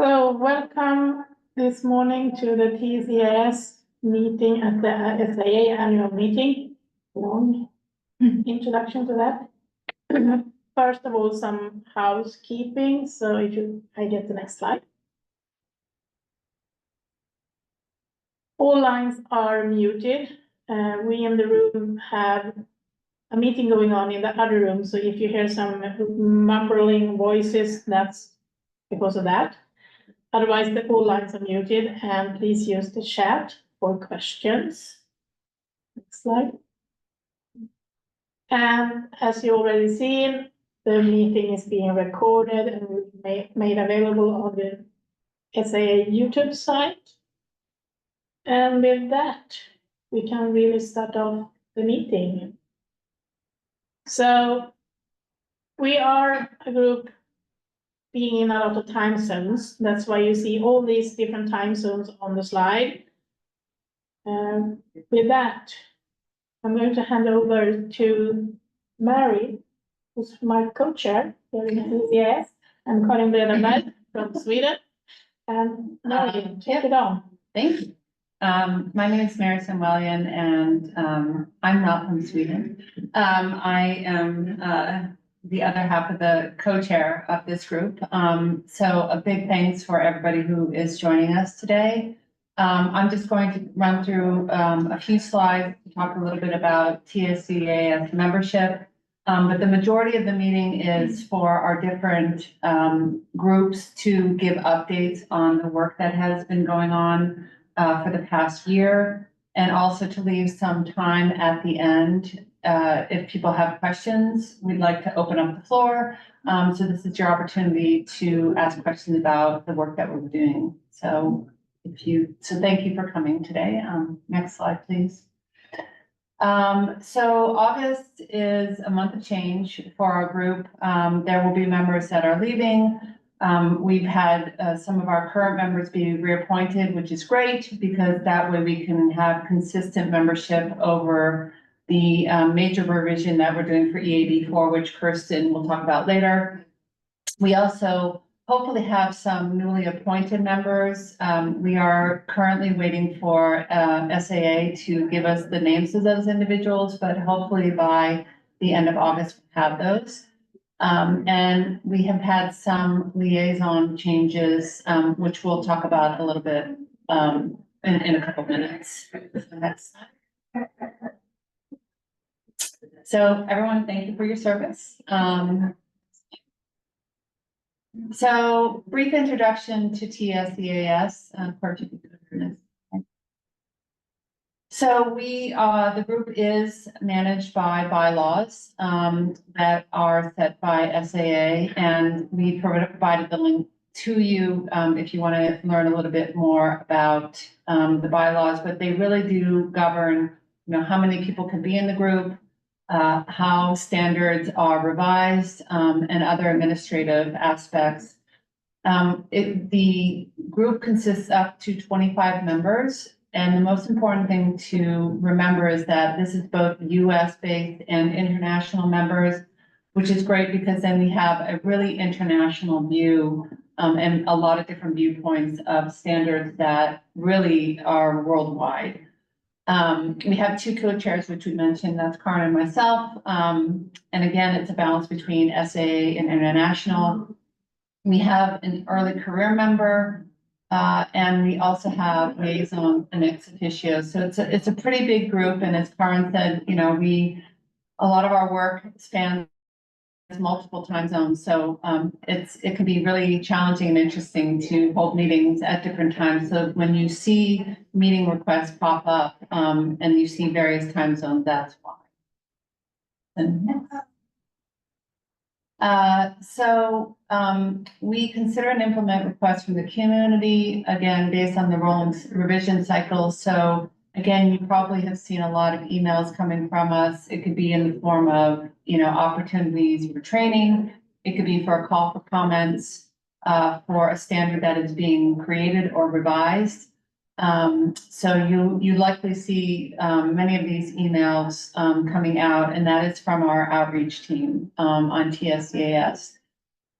So welcome this morning to the TS-EAS meeting at the SAA annual meeting. Long introduction to that. First of all, some housekeeping. So I get the next slide. All lines are muted. We in the room have a meeting going on in the other room. So if you hear some mumbling voices, that's because of that. Otherwise, the all lines are muted, and please use the chat for questions. Next slide. And as you already seen, the meeting is being recorded and made available on the SAA YouTube site. And with that, we can really start off the meeting. So we are a group being in a lot of time zones. That's why you see all these different time zones on the slide. With that, I'm going to hand over to Mary, who's my co-chair here in TS-EAS, and Karin Bredenberg from Sweden. And Mary, take it on. Thank you. My name is Mary Samouelian, and I'm not from Sweden. I am the other half of the co-chair of this group. So a big thanks for everybody who is joining us today. I'm just going to run through a few slides to talk a little bit about TS-EAS membership. But the majority of the meeting is for our different groups to give updates on the work that has been going on for the past year, and also to leave some time at the end. If people have questions, we'd like to open up the floor. So this is your opportunity to ask questions about the work that we're doing. So thank you for coming today. Next slide, please. So August is a month of change for our group. There will be members that are leaving. We've had some of our current members be reappointed, which is great because that way we can have consistent membership over the major revision that we're doing for EAD4, which Kirsten will talk about later. We also hopefully have some newly appointed members. We are currently waiting for SAA to give us the names of those individuals, but hopefully by the end of August we'll have those. And we have had some liaison changes, which we'll talk about a little bit in a couple minutes. So everyone, thank you for your service. So brief introduction to TS-EAS. So the group is managed by bylaws that are set by SAA, and we provided the link to you if you want to learn a little bit more about the bylaws, but they really do govern, how many people can be in the group, how standards are revised, and other administrative aspects. The group consists up to 25 members. And the most important thing to remember is that this is both US-based and international members, which is great because then we have a really international view and a lot of different viewpoints of standards that really are worldwide. We have two co-chairs, which we mentioned, that's Karin and myself. And again, it's a balance between SA and international. We have an early career member. And we also have liaison and ex officio. So it's a pretty big group. And as Karin said, a lot of our work spans multiple time zones. So it can be really challenging and interesting to hold meetings at different times. So when you see meeting requests pop up and you see various time zones, that's why. And next. We consider and implement requests from the community, again, based on the rolling revision cycle. So again, you probably have seen a lot of emails coming from us. It could be in the form of, opportunities for training. It could be for a call for comments for a standard that is being created or revised. So you likely see many of these emails coming out, and that is from our outreach team on TS-EAS.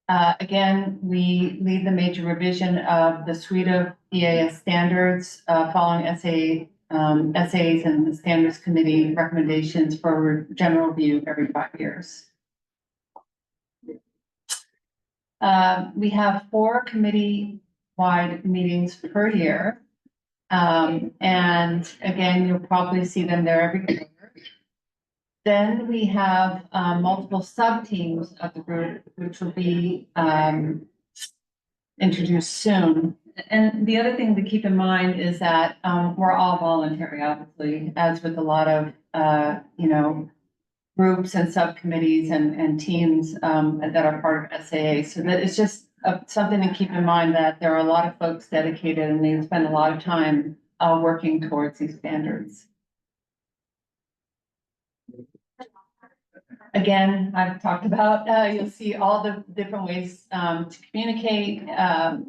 Again, we lead the major revision of the suite of EAS standards, following SAs and the Standards Committee recommendations for general review every 5 years. We have 4 committee-wide meetings per year. And again, you'll probably see them there every quarter. Then we have multiple sub-teams of the group, which will be introduced soon. And the other thing to keep in mind is that we're all voluntary, obviously, as with a lot of, groups and subcommittees and teams that are part of SAA. So that it's just something to keep in mind, that there are a lot of folks dedicated and they spend a lot of time working towards these standards. Again, I've talked about, you'll see all the different ways to communicate.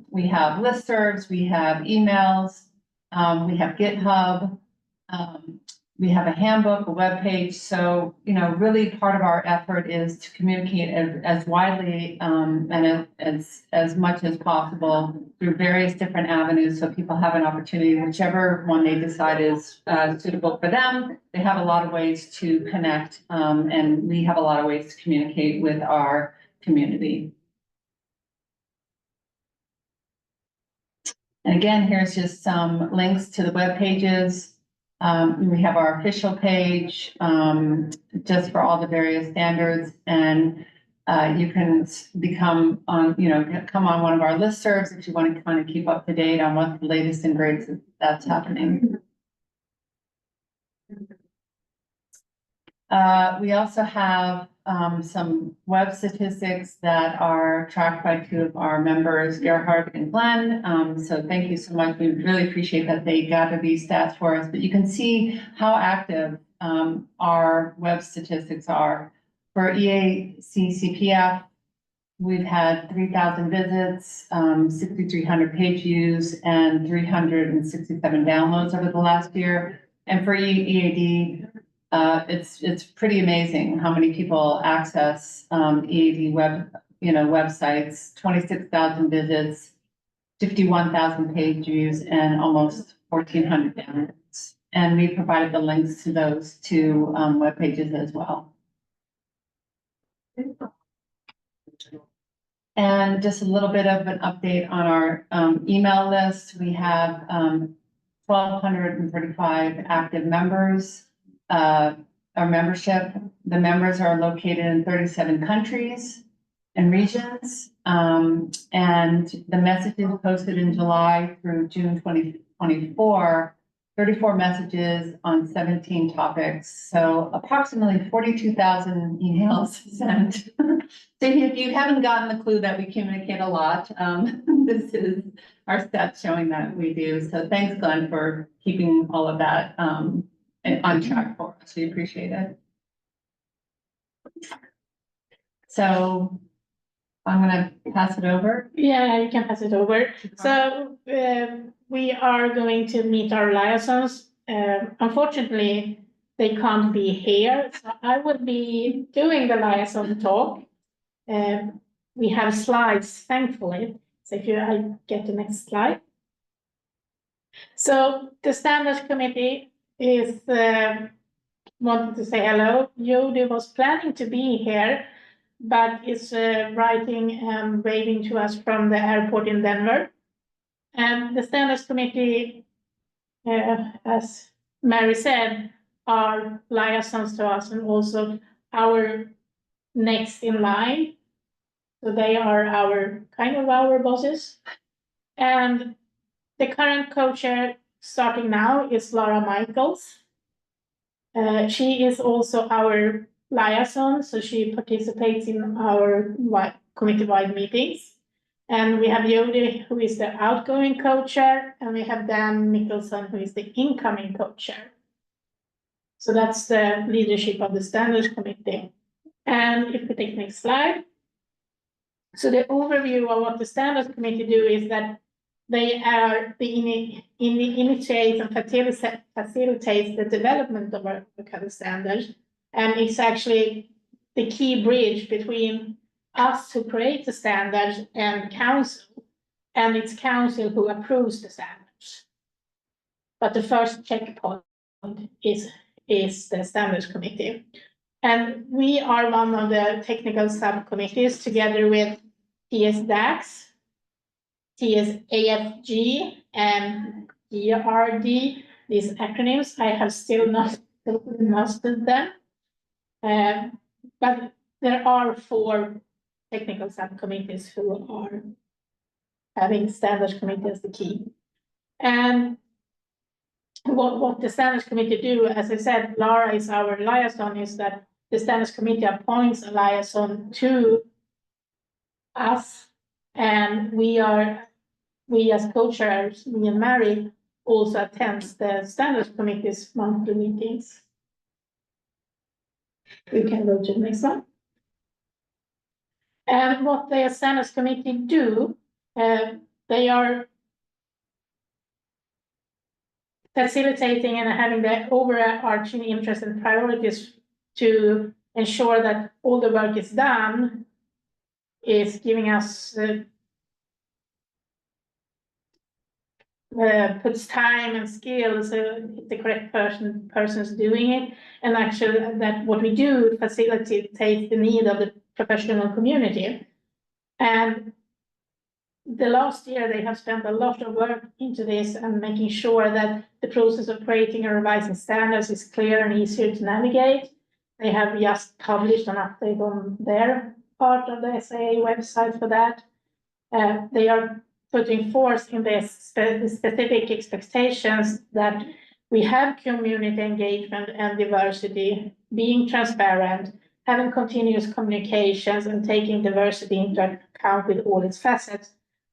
We have listservs, we have emails, we have GitHub, we have a handbook, a webpage. So, really part of our effort is to communicate as widely and as much as possible through various different avenues, so people have an opportunity, whichever one they decide is suitable for them. They have a lot of ways to connect, and we have a lot of ways to communicate with our community. And again, here's just some links to the web pages. We have our official page just for all the various standards, and you can become come on one of our listservs if you want to kind of keep up to date on what the latest and greatest that's happening. We also have some web statistics that are tracked by 2 of our members, Gerhard and Glenn. So thank you so much. We really appreciate that they gather these stats for us. But you can see how active our web statistics are. For EAC-CPF, we've had 3,000 visits, 6,300 page views, and 367 downloads over the last year. And for EAD, it's pretty amazing how many people access EAD websites. 26,000 visits, 51,000 page views, and almost 1,400 downloads. And we provided the links to those 2 web pages as well. And just a little bit of an update on our email list. We have 1,235 active members. Our membership, the members are located in 37 countries and regions. And the messages posted in July through June 2024, 34 messages on 17 topics. So approximately 42,000 emails sent. So if you haven't gotten the clue that we communicate a lot, this is our stats showing that we do. So thanks, Glenn, for keeping all of that on track for us. We appreciate it. So I'm going to pass it over. Yeah, you can pass it over. So we are going to meet our liaisons. Unfortunately, they can't be here. So I will be doing the liaison talk. We have slides, thankfully. So if I get the next slide. So the Standards Committee is wanted to say hello. Jody was planning to be here, but is writing and waving to us from the airport in Denver. And the Standards Committee, as Mary said, are liaisons to us and also our next in line. So they are our bosses. And the current co-chair starting now is Laura Michaels. She is also our liaison, so she participates in our committee-wide meetings. And we have Jody, who is the outgoing co-chair, and we have Dan Nicholson, who is the incoming co-chair. So that's the leadership of the Standards Committee. And if we take the next slide. So the overview of what the Standards Committee do is that they are initiate and facilitates the development of our standards, and it's actually the key bridge between us who create the standards and council, and it's council who approves the standards. But the first checkpoint is the standards committee. And we are one of the technical subcommittees together with TS-EAS, TS-AFG, and ERD, these acronyms. I have still not mastered them. But there are 4 technical subcommittees who are having standards committee as the key. And what the standards committee do, as I said, Lara is our liaison, is that the standards committee appoints a liaison to us, and we as co-chairs, me and Mary, also attends the standards committee's monthly meetings. We can go to the next one. And what the standards committee do, they are facilitating and having the overarching interest and priorities to ensure that all the work is done, is giving us puts time and skills, the correct person's doing it, and actually that what we do facilitates the need of the professional community. And the last year they have spent a lot of work into this and making sure that the process of creating and revising standards is clear and easier to navigate. They have just published an update on their part of the SAA website for that. They are putting forth in the specific expectations that we have community engagement and diversity, being transparent, having continuous communications, and taking diversity into account with all its facets.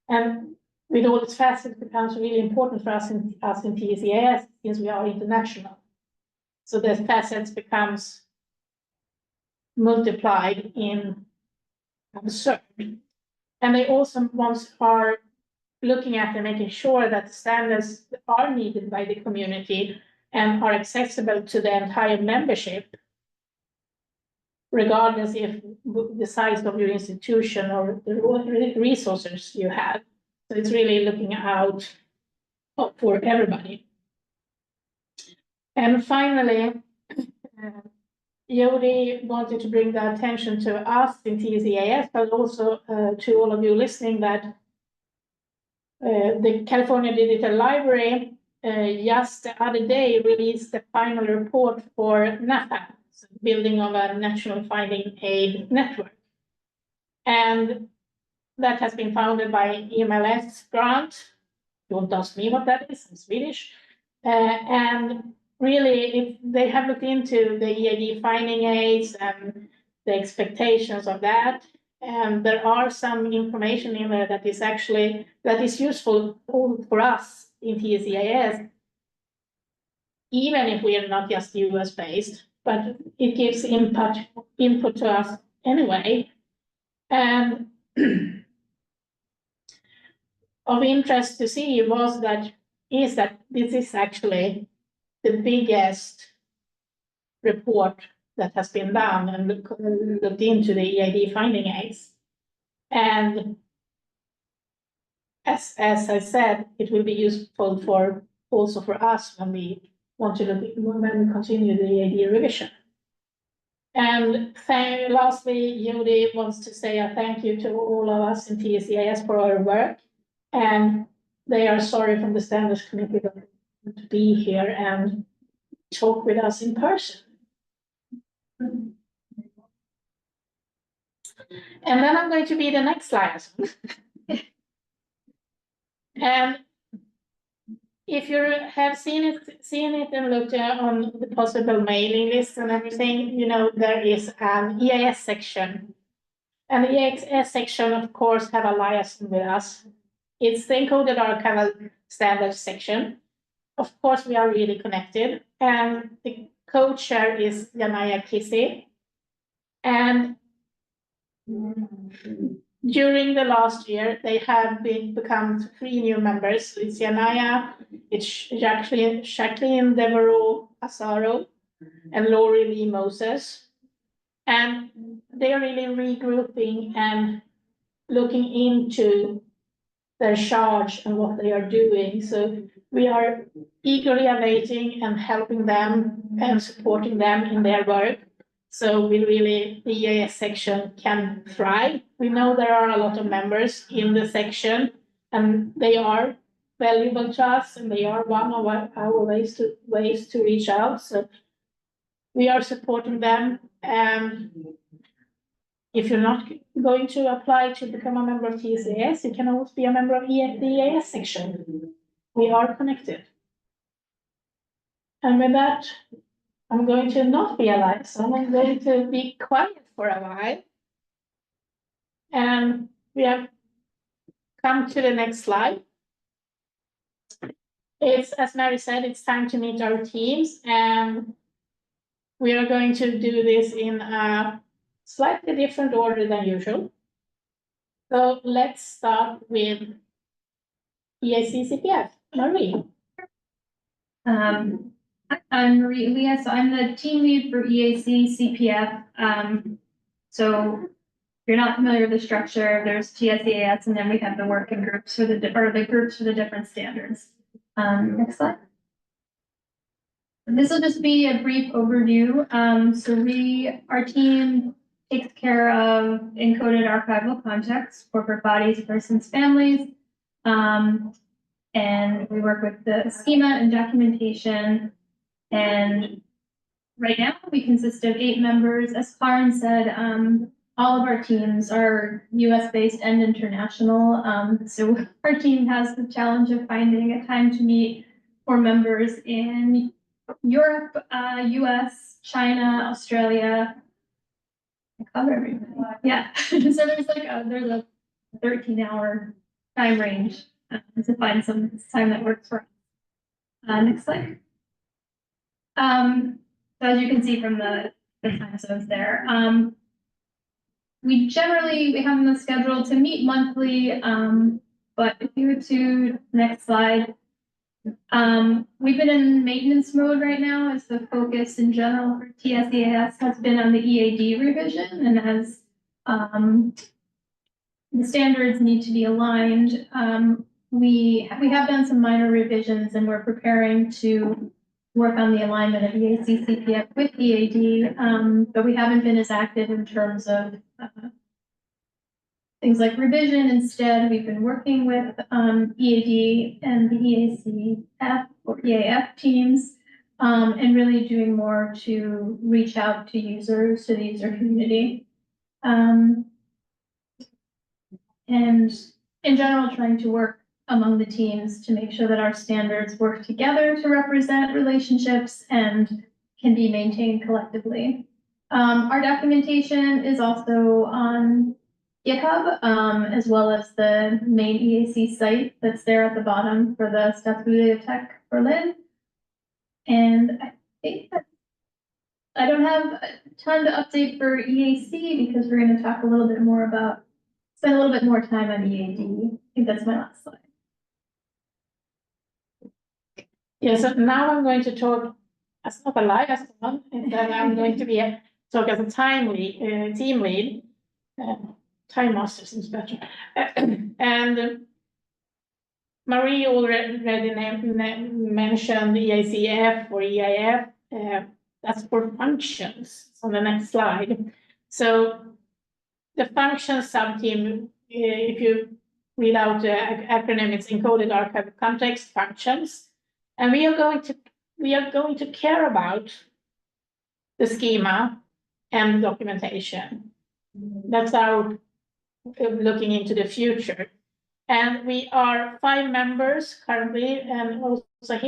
And with all its facets, it becomes really important for us in TS-EAS, since we are international. So the facets becomes multiplied in absurd. And they also are looking at and making sure that the standards are needed by the community and are accessible to the entire membership, regardless if the size of your institution or the resources you have. So it's really looking out for everybody. And finally, Jody wanted to bring the attention to us in TS-EAS, but also to all of you listening, that the California Digital Library just the other day released the final report for NAFA, building of a national finding aid network. And that has been founded by EMLS grant. Don't ask me what that is, I'm Swedish. And really, they have looked into the EAD finding aids and the expectations of that. And there are some information in there that is useful for us in TS-EAS, even if we are not just US based, but it gives input to us anyway. And of interest to see is that this is actually the biggest report that has been done and looked into the EAD finding aids. And as I said, it will be useful also for us when we continue the EAD revision. And lastly, Jody wants to say a thank you to all of us in TS-EAS for our work. And they are sorry from the standards committee to be here and talk with us in person. And then I'm going to be the next slide. And if you have seen it and looked on the possible mailing list and everything, you know there is an EAS section. And the EAS section, of course, have a liaison with us. It's the Encoded Archival Standards section. Of course, we are really connected. And the co-chair is Janaya Kisi. And during the last year, they have become 3 new members. It's Janaya, it's Jacqueline Devereaux Asaro, and Lori Lee Moses. And they are really regrouping and looking into their charge and what they are doing. So we are eagerly awaiting and helping them and supporting them in their work. So the EAS section can thrive. We know there are a lot of members in the section, and they are valuable to us, and they are one of our ways to reach out. So we are supporting them, and if you're not going to apply to become a member of TS-EAS, you can always be a member of the EAS section. We are connected. And with that, I'm going to not be a liaison. I'm going to be quiet for a while. And we have come to the next slide. It's, as Mary said, it's time to meet our teams, and we are going to do this in a slightly different order than usual. So let's start with EAC CPF. Marie. I'm Marie Elias, so I'm the team lead for EAC CPF. So if you're not familiar with the structure, there's TS-EAS, and then we have the working groups for the groups for the different standards. Next slide. This will just be a brief overview. So our team takes care of encoded archival context, corporate bodies, persons, families. And we work with the schema and documentation. And right now we consist of 8 members. As Karin said, all of our teams are US-based and international. So our team has the challenge of finding a time to meet for members in Europe, US, China, Australia. I cover everybody. Yeah. So there's a 13-hour time range to find some time that works for us. Next slide. So as you can see from the time zones there, we have them scheduled to meet monthly, but if you go to the next slide, we've been in maintenance mode right now as the focus in general for TS-EAS has been on the EAD revision, and as the standards need to be aligned, we have done some minor revisions, and we're preparing to work on the alignment of EAC CPF with EAD, but we haven't been as active in terms of things like revision. Instead, we've been working with EAD and the EACF or EAF teams, and really doing more to reach out to users, to the user community. And in general, trying to work among the teams to make sure that our standards work together to represent relationships and can be maintained collectively. Our documentation is also on GitHub, as well as the main EAC site that's there at the bottom for the Staatsbibliothek Berlin. And I think that I don't have a ton to update for EAC because we're going to talk a little bit more about, spend a little bit more time on EAD. I think that's my last slide. Yeah, so now I'm going to talk as not a liaison, instead I'm going to talk as a team lead. Time master seems better. And Marie already mentioned EACF or EIF. That's for functions on the next slide. So the function sub-team, if you read out the acronym, it's Encoded Archival Context Functions. And we are going to care about the schema and documentation. That's our looking into the future. And we are 5 members currently, and also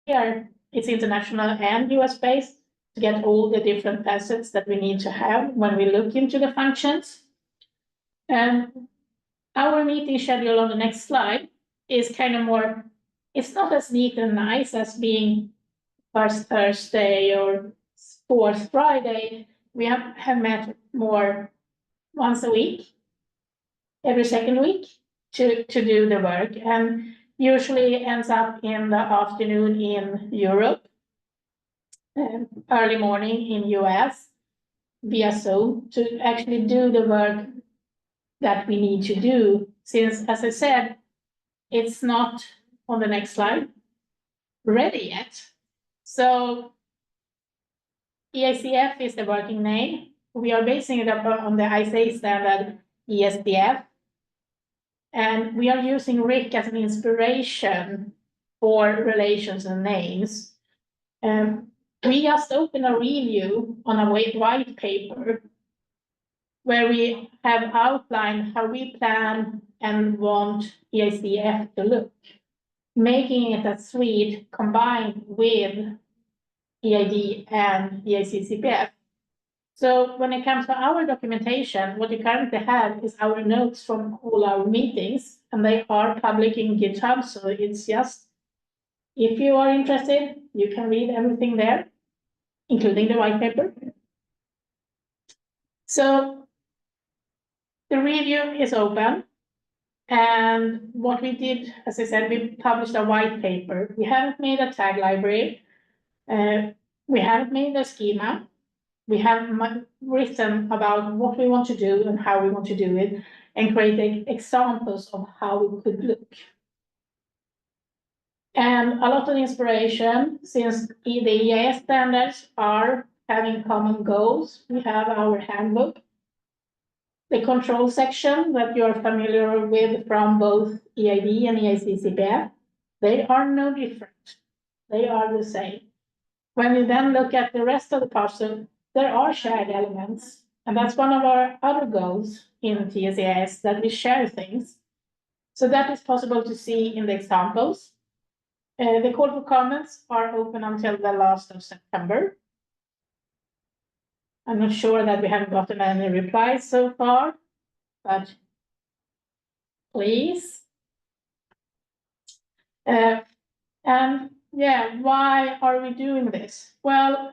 here it's international and US based to get all the different facets that we need to have when we look into the functions. And our meeting schedule on the next slide is kind of more, it's not as neat and nice as being first Thursday or fourth Friday. We have met more once a week, every second week to do the work, and usually ends up in the afternoon in Europe, early morning in US. via Zoom to actually do the work that we need to do, since, as I said, it's not on the next slide ready yet. So EACF is the working name. We are basing it on the ISA standard ESPF. And we are using RIC as an inspiration for relations and names. We just opened a review on a white paper where we have outlined how we plan and want EACF to look, making it a suite combined with EID and EACCPF. So when it comes to our documentation, what you currently have is our notes from all our meetings, and they are public in GitHub. So it's just, if you are interested, you can read everything there, including the white paper. So the review is open. And what we did, as I said, we published a white paper. We haven't made a tag library. We haven't made a schema. We have written about what we want to do and how we want to do it, and creating examples of how it could look. And a lot of inspiration, since the EAS standards are having common goals. We have our handbook, the control section that you're familiar with from both EID and EACCPF. They are no different. They are the same. When you then look at the rest of the parcel, there are shared elements, and that's one of our other goals in TS-EAS, that we share things. So that is possible to see in the examples. The call for comments are open until the last of September. I'm not sure that we haven't gotten any replies so far, but please. And yeah, why are we doing this? Well,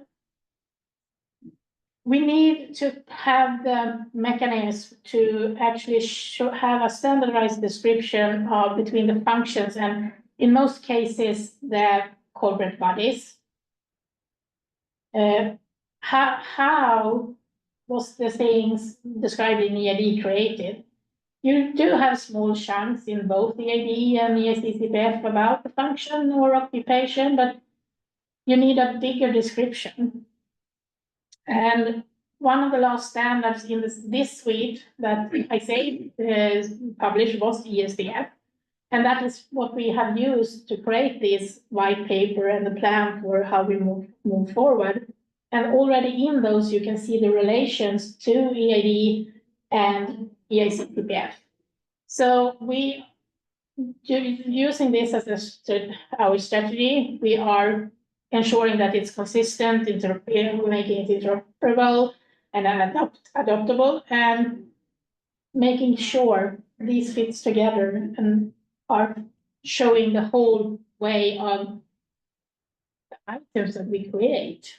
we need to have the mechanism to actually have a standardized description of between the functions, and in most cases, the corporate bodies. How was the things described in EID created? You do have small chunks in both EID and EACCPF about the function or occupation, but you need a bigger description. And one of the last standards in this suite that I say is published was ESPF. And that is what we have used to create this white paper and the plan for how we move forward. And already in those, you can see the relations to EID and EACCPF. So we, using this as our strategy, we are ensuring that it's consistent, we're making it interoperable and adaptable, and making sure these fits together and are showing the whole way of the items that we create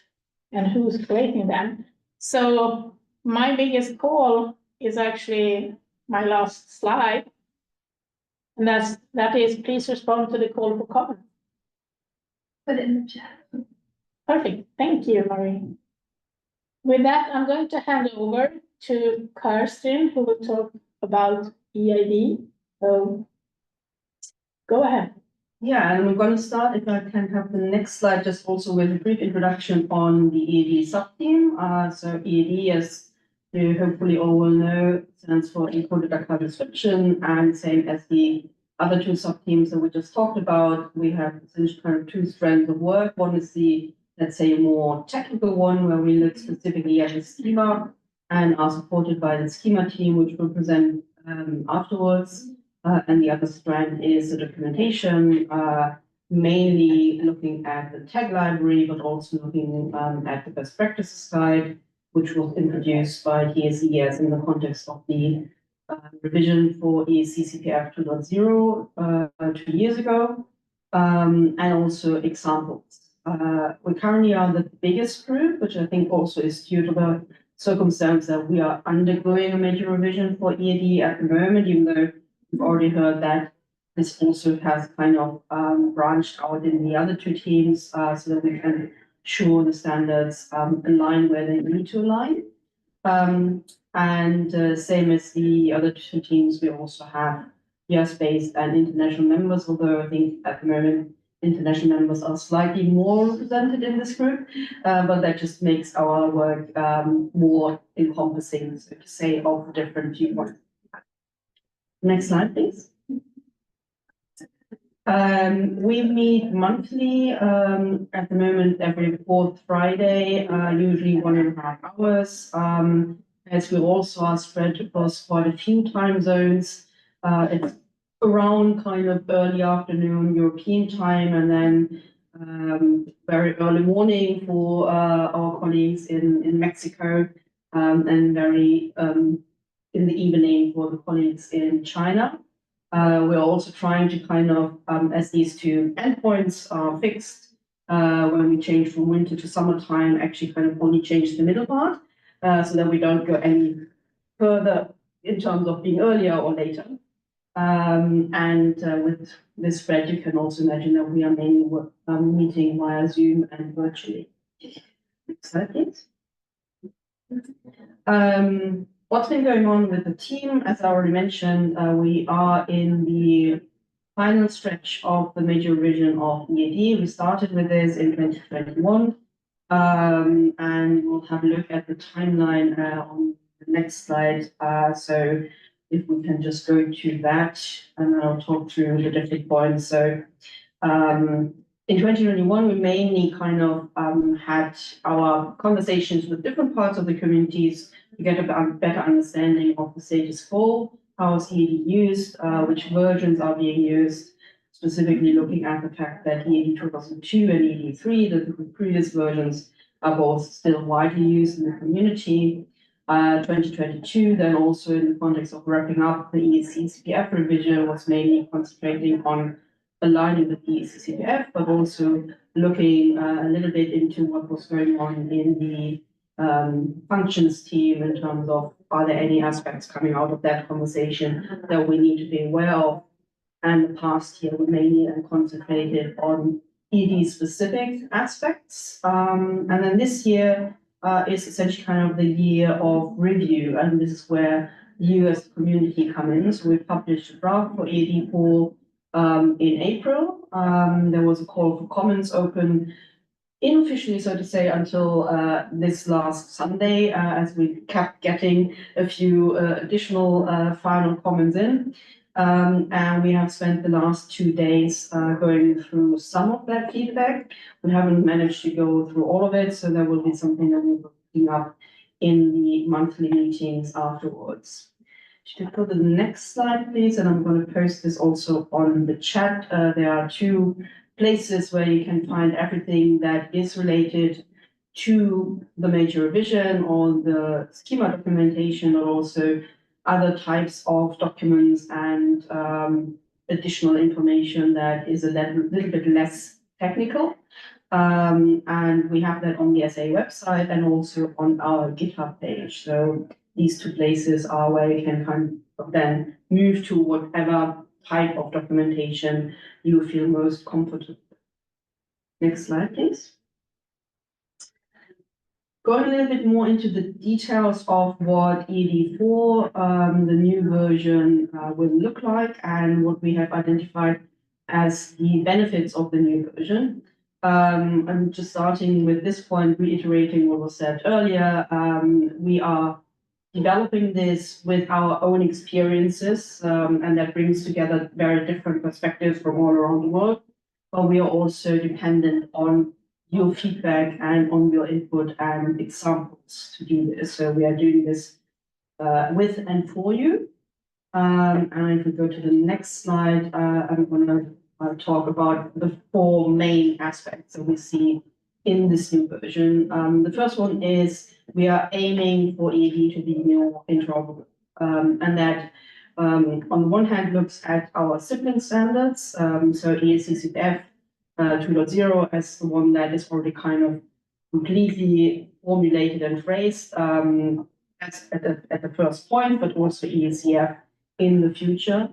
and who's creating them. So my biggest call is actually my last slide, and that is please respond to the call for comment. Put it in the chat. Perfect. Thank you, Marie. With that, I'm going to hand over to Karsten, who will talk about EID. So go ahead. Yeah, and we're going to start, if I can have the next slide, just also with a brief introduction on the EID sub-team. So EID, as you hopefully all will know, stands for Encoded Archival Description, and same as the other two sub-teams that we just talked about, we have essentially kind of two strands of work. One is the, let's say, more technical one, where we look specifically at the schema and are supported by the schema team, which we'll present afterwards. And the other strand is the documentation, mainly looking at the tag library, but also looking at the best practices guide, which was introduced by TS-EAS in the context of the revision for EACCPF 2.0 2 years ago, and also examples. We currently are the biggest group, which I think also is due to the circumstance that we are undergoing a major revision for EID at the moment, even though we've already heard that this also has kind of branched out in the other two teams so that we can ensure the standards align where they need to align. Same as the other two teams, we also have US-based and international members, although I think at the moment international members are slightly more represented in this group, but that just makes our work more encompassing, so to say, of different viewpoints. Next slide, please. We meet monthly, at the moment, every fourth Friday, usually 1.5 hours. As we also are spread across quite a few time zones, it's around kind of early afternoon European time, and then very early morning for our colleagues in Mexico, and very in the evening for the colleagues in China. We're also trying to kind of, as these two endpoints are fixed, when we change from winter to summertime, actually kind of only change the middle part, so that we don't go any further in terms of being earlier or later. With this spread, you can also imagine that we are mainly meeting via Zoom and virtually. Next slide, please. What's been going on with the team? As I already mentioned, we are in the final stretch of the major revision of EAD. We started with this in 2021, and we'll have a look at the timeline on the next slide. So if we can just go to that, and I'll talk through the different points. So in 2021, we mainly kind of had our conversations with different parts of the communities to get a better understanding of the status quo, how is EAD used, which versions are being used, specifically looking at the fact that EAD 2002 and EAD 3, the previous versions, are both still widely used in the community. 2022, then also in the context of wrapping up the EAC-CPF revision, was mainly concentrating on aligning with the EAC-CPF, but also looking a little bit into what was going on in the functions team in terms of, are there any aspects coming out of that conversation that we need to be aware of? And the past year, we mainly concentrated on ED specific aspects. And then this year is essentially kind of the year of review, and this is where you as a community come in. So we published a draft for ED 4 in April. There was a call for comments open unofficially, so to say, until this last Sunday, as we kept getting a few additional final comments in. And we have spent the last 2 days going through some of that feedback. We haven't managed to go through all of it, so there will be something that we'll be picking up in the monthly meetings afterwards. To go to the next slide, please, and I'm going to post this also on the chat. There are 2 places where you can find everything that is related to the major revision or the schema documentation, or also other types of documents and additional information that is a little bit less technical. And we have that on the SA website and also on our GitHub page. So these 2 places are where you can kind of then move to whatever type of documentation you feel most comfortable. Next slide, please. Going a little bit more into the details of what EAD 4, the new version, will look like, and what we have identified as the benefits of the new version. I'm just starting with this point, reiterating what was said earlier. We are developing this with our own experiences, and that brings together very different perspectives from all around the world. But we are also dependent on your feedback and on your input and examples to do this. So we are doing this with and for you. And if we go to the next slide, I'm going to talk about the 4 main aspects that we see in this new version. The first one is we are aiming for EAD to be more interoperable, and that on the one hand looks at our sibling standards, so EAC-CPF 2.0 as the one that is already kind of completely formulated and phrased as at the first point, but also EACF in the future,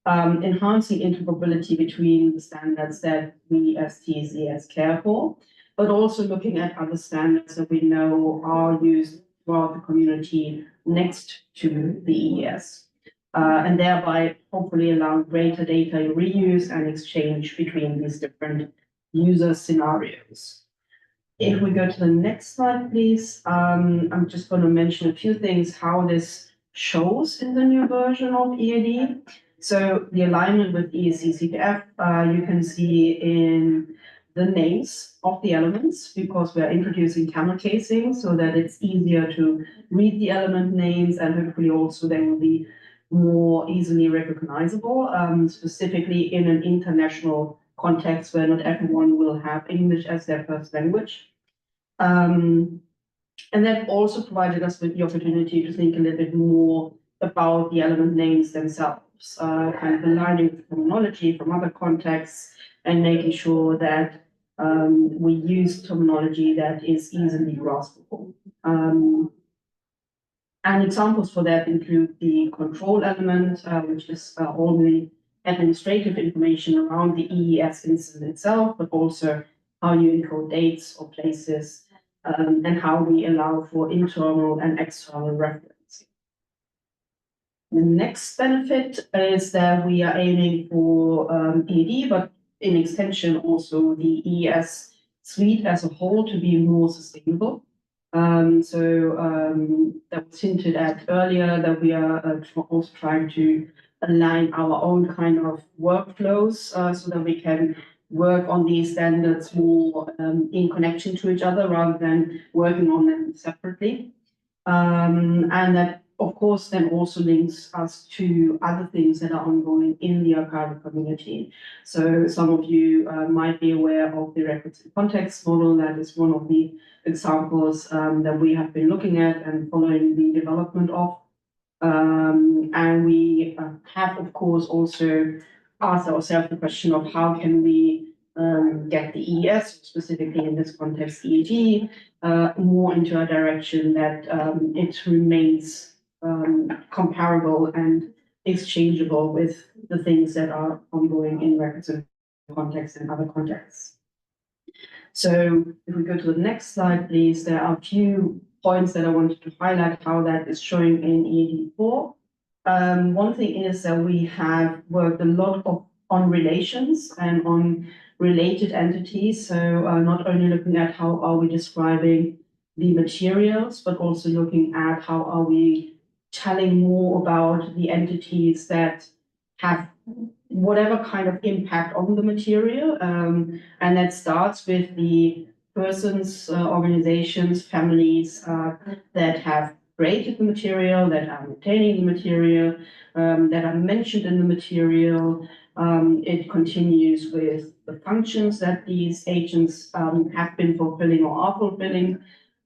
enhancing interoperability between the standards that we as TS-EAS care for, but also looking at other standards that we know are used throughout the community next to the EAS. And thereby hopefully allow greater data reuse and exchange between these different user scenarios. If we go to the next slide, please, I'm just going to mention a few things, how this shows in the new version of EAD. So the alignment with ESC CPF, you can see in the names of the elements, because we're introducing camel casing so that it's easier to read the element names, and hopefully also they will be more easily recognizable, specifically in an international context where not everyone will have English as their first language. And that also provided us with the opportunity to think a little bit more about the element names themselves, kind of aligning with terminology from other contexts and making sure that we use terminology that is easily graspable. And examples for that include the control element, which is all the administrative information around the EES instance itself, but also how you encode dates or places, and how we allow for internal and external referencing. The next benefit is that we are aiming for EAD, but in extension also the EES suite as a whole to be more sustainable. That was hinted at earlier, that we are also trying to align our own kind of workflows so that we can work on these standards more in connection to each other rather than working on them separately. And that, of course, then also links us to other things that are ongoing in the archival community. So some of you might be aware of the records in context model. That is one of the examples that we have been looking at and following the development of. And we have, of course, also asked ourselves the question of how can we get the EES, specifically in this context, EAD, more into a direction that it remains comparable and exchangeable with the things that are ongoing in records and context and other contexts. So if we go to the next slide, please, there are a few points that I wanted to highlight how that is showing in EAD4. One thing is that we have worked a lot on relations and on related entities. So not only looking at how are we describing the materials, but also looking at how are we telling more about the entities that have whatever kind of impact on the material. And that starts with the persons, organizations, families that have created the material, that are maintaining the material, that are mentioned in the material. It continues with the functions that these agents have been fulfilling or are fulfilling.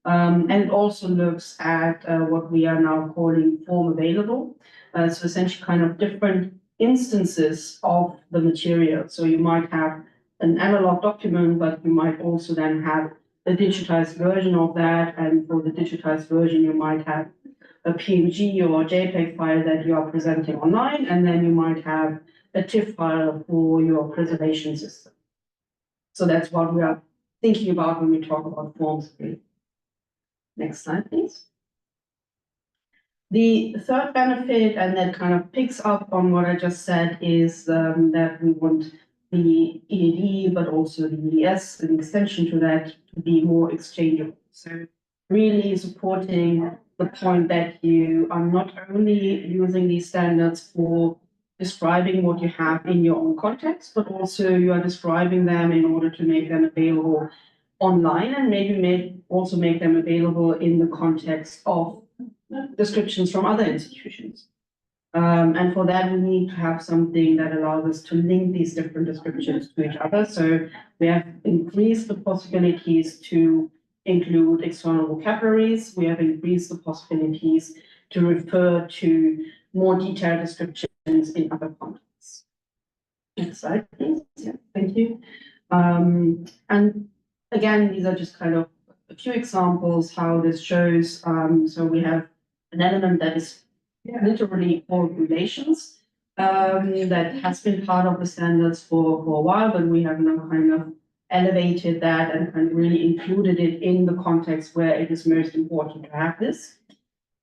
And it also looks at what we are now calling form available. So essentially kind of different instances of the material. So you might have an analog document, but you might also then have a digitized version of that. And for the digitized version, you might have a PNG or a JPEG file that you are presenting online, and then you might have a TIFF file for your preservation system. So that's what we are thinking about when we talk about forms. Next slide, please. The third benefit, and that kind of picks up on what I just said, is that we want the EAD, but also the EES, an extension to that, to be more exchangeable. So really supporting the point that you are not only using these standards for describing what you have in your own context, but also you are describing them in order to make them available online, and maybe also make them available in the context of descriptions from other institutions. And for that, we need to have something that allows us to link these different descriptions to each other. So we have increased the possibilities to include external vocabularies. We have increased the possibilities to refer to more detailed descriptions in other contexts. Next slide, please. Yeah, thank you. And again, these are just kind of a few examples how this shows. So we have an element that is literally called relations, that has been part of the standards for a while, but we have now kind of elevated that and kind of really included it in the context where it is most important to have this.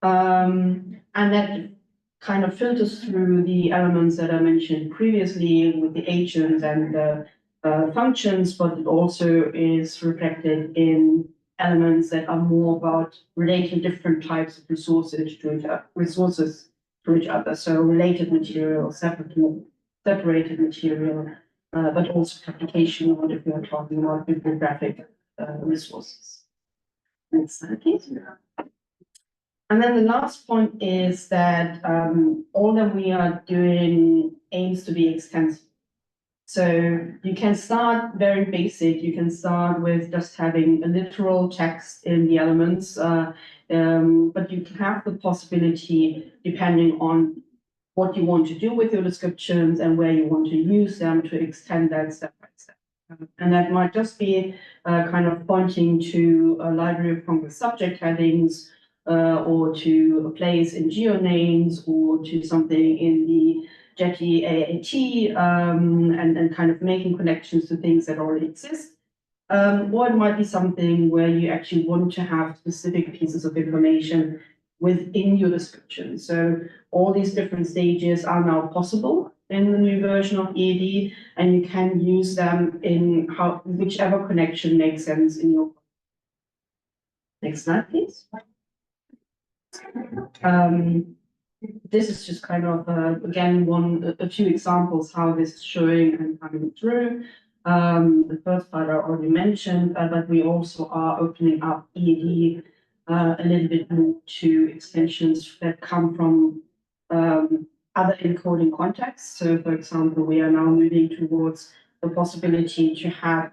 And that kind of filters through the elements that I mentioned previously with the agents and the functions, but it also is reflected in elements that are more about relating different types of resources to each other. So related material, separated material, but also application mode if we are talking about bibliographic resources. Next slide, please. And then the last point is that all that we are doing aims to be extensive. So you can start very basic. You can start with just having a literal text in the elements, but you have the possibility, depending on what you want to do with your descriptions and where you want to use them, to extend that step by step. And that might just be kind of pointing to a library of Congress subject headings, or to a place in GeoNames, or to something in the Jetty AAT, and kind of making connections to things that already exist. Or it might be something where you actually want to have specific pieces of information within your description. So all these different stages are now possible in the new version of EAD, and you can use them in whichever connection makes sense in your. Next slide, please. This is just kind of, again, a few examples how this is showing and coming through. The first part I already mentioned, but we also are opening up EAD a little bit more to extensions that come from other encoding contexts. So, for example, we are now moving towards the possibility to have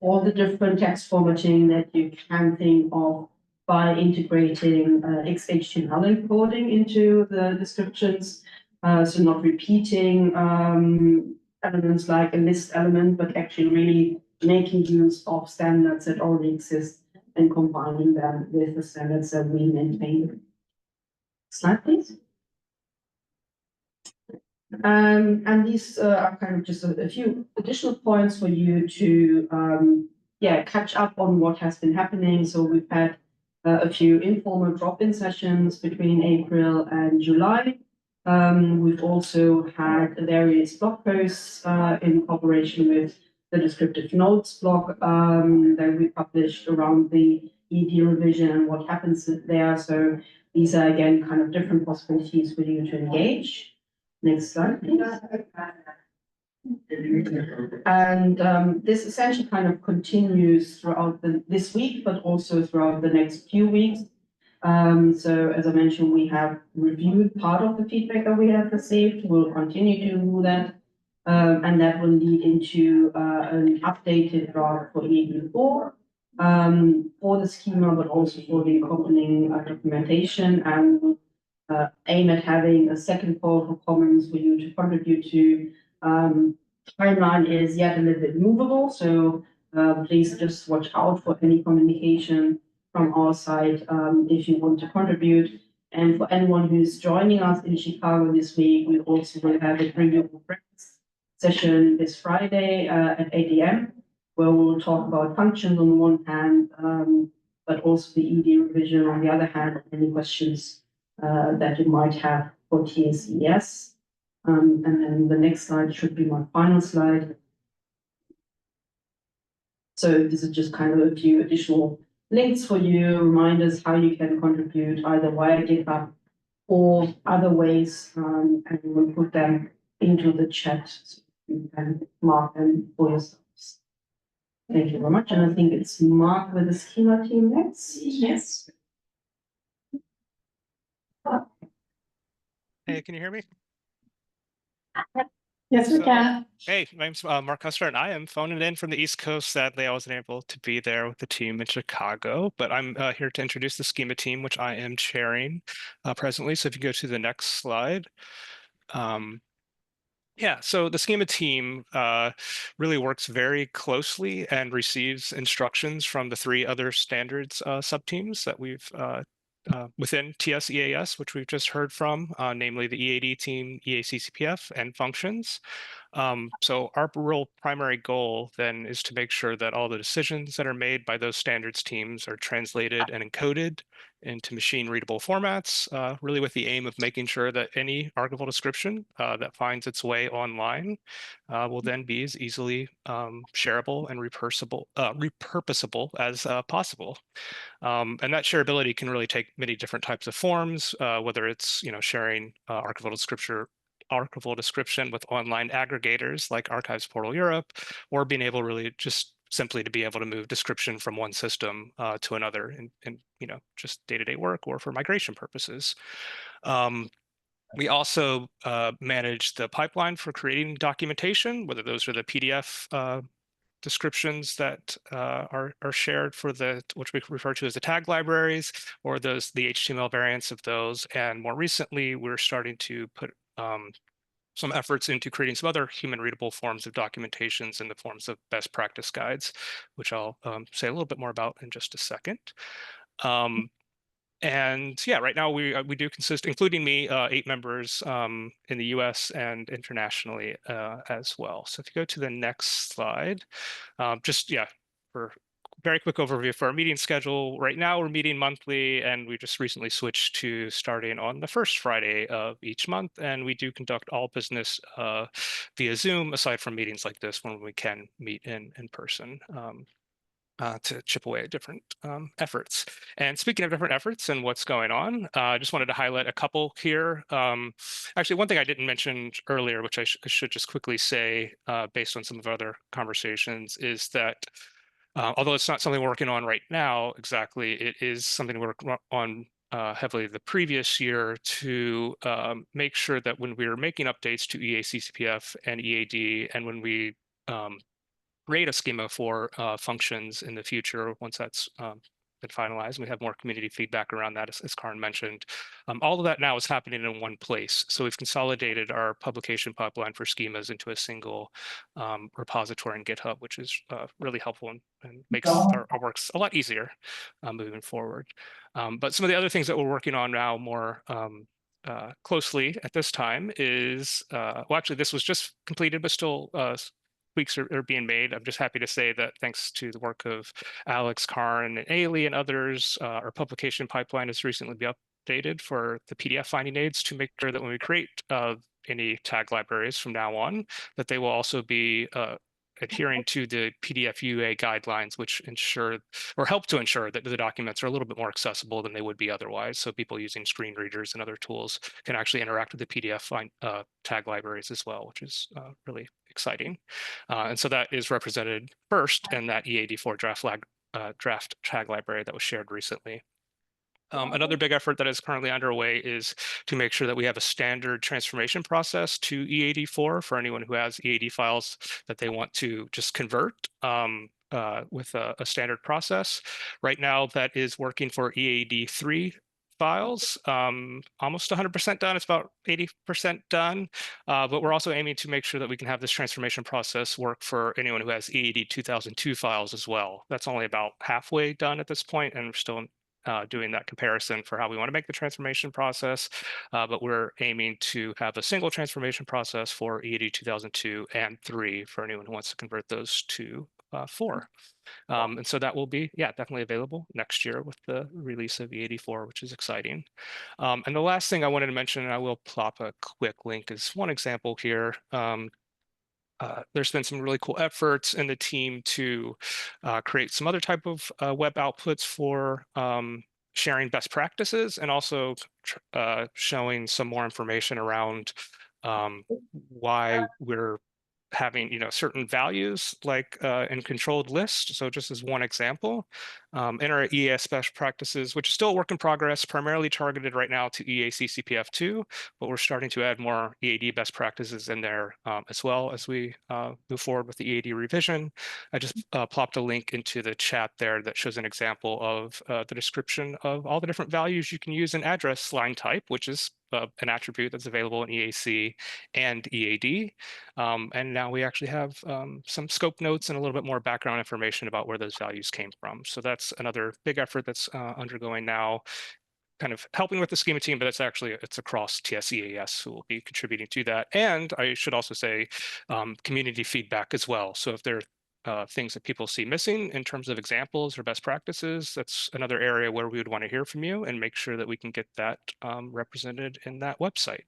all the different text formatting that you can think of by integrating XHTML encoding into the descriptions. So not repeating elements like a list element, but actually really making use of standards that already exist and combining them with the standards that we maintain. Slide, please. And these are kind of just a few additional points for you to catch up on what has been happening. So we've had a few informal drop-in sessions between April and July. We've also had various blog posts in cooperation with the Descriptive Notes blog that we published around the ED revision and what happens there. So these are, again, kind of different possibilities for you to engage. Next slide, please. And this essentially kind of continues throughout this week, but also throughout the next few weeks. So as I mentioned, we have reviewed part of the feedback that we have received. We'll continue to do that. And that will lead into an updated draft for EAD4 for the schema, but also for the accompanying documentation, and aim at having a second call for comments for you to contribute to. Timeline is yet a little bit movable, so please just watch out for any communication from our side if you want to contribute. And for anyone who's joining us in Chicago this week, we also will have a renewable breakfast session this Friday at 8 a.m., where we'll talk about functions on the one hand, but also the ED revision on the other hand, any questions that you might have for TS-EAS. And then the next slide should be my final slide. So this is just kind of a few additional links for you, reminders how you can contribute either via GitHub or other ways, and we'll put them into the chat so you can mark them for yourselves. Thank you very much. And I think it's Mark with the schema team next. Yes. Hey, can you hear me? Yes, we So, can. Hey, my name's Mark Custer, and I am phoning in from the East Coast. Sadly, I wasn't able to be there with the team in Chicago, but I'm here to introduce the schema team, which I am chairing presently. So if you go to the next slide. Yeah, so the schema team really works very closely and receives instructions from the three other standards subteams that we've within TS-EAS, which we've just heard from, namely the EAD team, EACCPF, and functions. So our real primary goal then is to make sure that all the decisions that are made by those standards teams are translated and encoded into machine readable formats, really with the aim of making sure that any archival description that finds its way online will then be as easily shareable and repurposable as possible. And that shareability can really take many different types of forms, whether it's sharing archival description with online aggregators like Archives Portal Europe, or being able really just simply to be able to move description from one system to another in just day-to-day work or for migration purposes. We also manage the pipeline for creating documentation, whether those are the PDF descriptions that are shared for which we refer to as the tag libraries, or the HTML variants of those. And more recently, we're starting to put some efforts into creating some other human readable forms of documentations in the forms of best practice guides, which I'll say a little bit more about in just a second. And yeah, right now we do consist, including me, 8 members in the US and internationally as well. So if you go to the next slide, just for very quick overview for our meeting schedule. Right now we're meeting monthly, and we just recently switched to starting on the first Friday of each month. And we do conduct all business via Zoom, aside from meetings like this when we can meet in person. To chip away at different efforts. And speaking of different efforts and what's going on, I just wanted to highlight a couple here. Actually, one thing I didn't mention earlier, which I should just quickly say based on some of our other conversations, is that although it's not something we're working on right now exactly, it is something we're working on heavily the previous year to make sure that when we are making updates to EACCPF and EAD, and when we create a schema for functions in the future, once that's been finalized, and we have more community feedback around that, as Karin mentioned. All of that now is happening in one place. So we've consolidated our publication pipeline for schemas into a single repository in GitHub, which is really helpful and makes our works a lot easier moving forward. But some of the other things that we're working on now more closely at this time is, well, actually, this was just completed, but still tweaks are being made. I'm just happy to say that thanks to the work of Alex, Karin, and Ailey and others, our publication pipeline has recently been updated for the PDF finding aids to make sure that when we create any tag libraries from now on, that they will also be adhering to the PDF UA guidelines, which ensure or help to ensure that the documents are a little bit more accessible than they would be otherwise. So people using screen readers and other tools can actually interact with the PDF tag libraries as well, which is really exciting. And so that is represented first in that EAD4 draft tag library that was shared recently. Another big effort that is currently underway is to make sure that we have a standard transformation process to EAD4 for anyone who has EAD files that they want to just convert with a standard process. Right now, that is working for EAD3 files, almost 100% done. It's about 80% done, but we're also aiming to make sure that we can have this transformation process work for anyone who has EAD 2002 files as well. That's only about halfway done at this point, and we're still doing that comparison for how we want to make the transformation process, but we're aiming to have a single transformation process for EAD 2002 and 3 for anyone who wants to convert those to 4. And so that will be, definitely available next year with the release of EAD4, which is exciting. And the last thing I wanted to mention, and I will plop a quick link, is one example here. There's been some really cool efforts in the team to create some other type of web outputs for sharing best practices, and also showing some more information around why we're having certain values like in controlled list. So just as one example, in our EAS best practices, which is still a work in progress, primarily targeted right now to EACCPF2, but we're starting to add more EAD best practices in there as well as we move forward with the EAD revision. I just plopped a link into the chat there that shows an example of the description of all the different values you can use in address line type, which is an attribute that's available in EAC and EAD. And now we actually have some scope notes and a little bit more background information about where those values came from. So that's another big effort that's undergoing now. kind of helping with the schema team, but it's across TS-EAS who will be contributing to that. And I should also say community feedback as well. So if there are things that people see missing in terms of examples or best practices, that's another area where we would want to hear from you and make sure that we can get that represented in that website.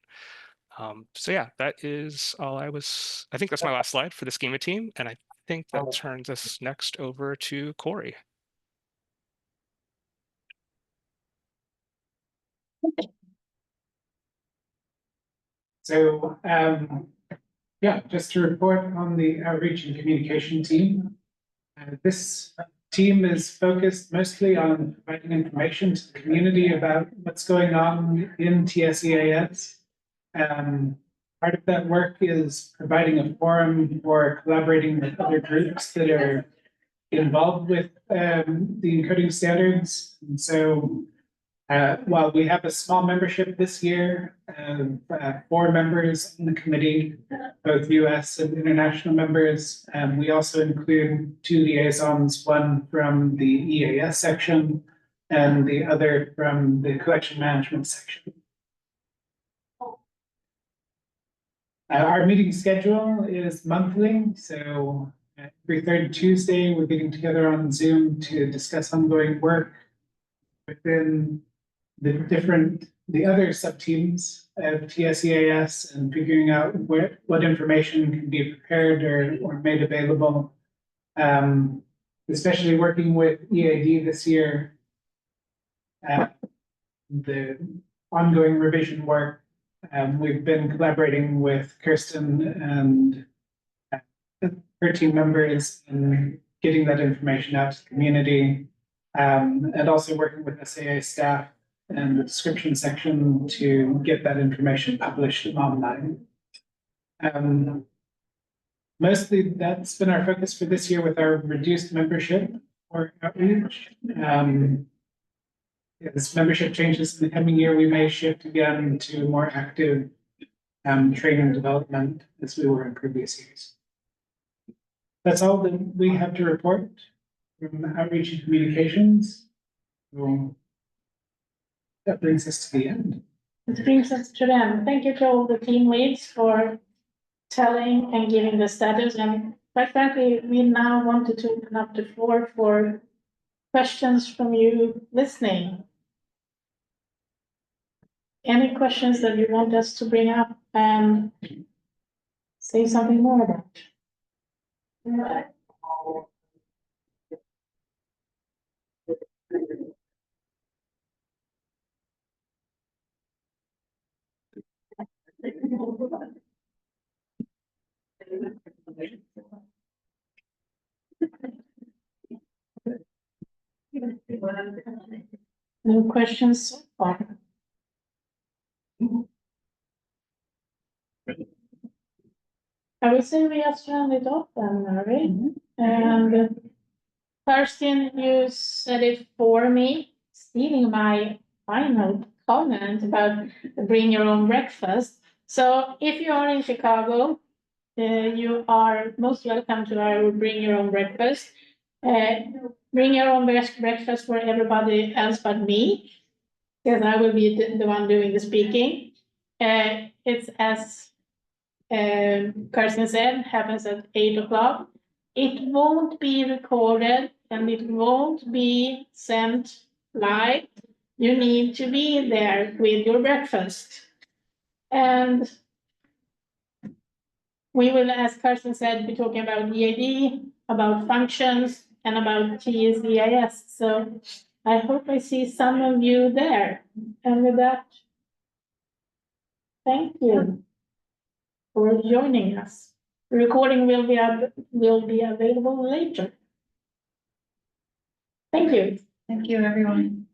So yeah, that is all I think that's my last slide for the schema team. And I think that turns us next over to Corey. So, yeah, just to report on the outreach and communication team. This team is focused mostly on providing information to the community about what's going on in TS-EAS. Part of that work is providing a forum for collaborating with other groups that are involved with the encoding standards. And so while we have a small membership this year, 4 members in the committee, both US and international members, we also include 2 liaisons, one from the EAS section and the other from the collection management section. Our meeting schedule is monthly, so every 3rd Tuesday, we're getting together on Zoom to discuss ongoing work within the other sub-teams of TS-EAS and figuring out what information can be prepared or made available. Especially working with EAD this year, the ongoing revision work. We've been collaborating with Kirsten and her team members in getting that information out to the community, and also working with SAA staff and the description section to get that information published online. Mostly that's been our focus for this year with our reduced membership or outreach. As membership changes in the coming year, we may shift again to more active training development as we were in previous years. That's all that we have to report from outreach and communications. So that brings us to the end. It brings us to the end. Thank you to all the team leads for telling and giving the status. And quite frankly, we now wanted to open up the floor for questions from you listening. Any questions that you want us to bring up and say something more about? No questions so far. I would say we just round it off then, Mary. And Kirsten, you said it for me, stealing my final comment about bring your own breakfast. So if you are in Chicago, you are most welcome to our bring your own breakfast. Bring your own breakfast for everybody else but me, because I will be the one doing the speaking. It's as Kirsten said, happens at 8 o'clock. It won't be recorded and it won't be sent live. You need to be there with your breakfast. And we will, as Kirsten said, be talking about EAD, about functions, and about TS-EAS. So I hope I see some of you there. And with that, thank you for joining us. The recording will be available later. Thank you. Thank you, everyone.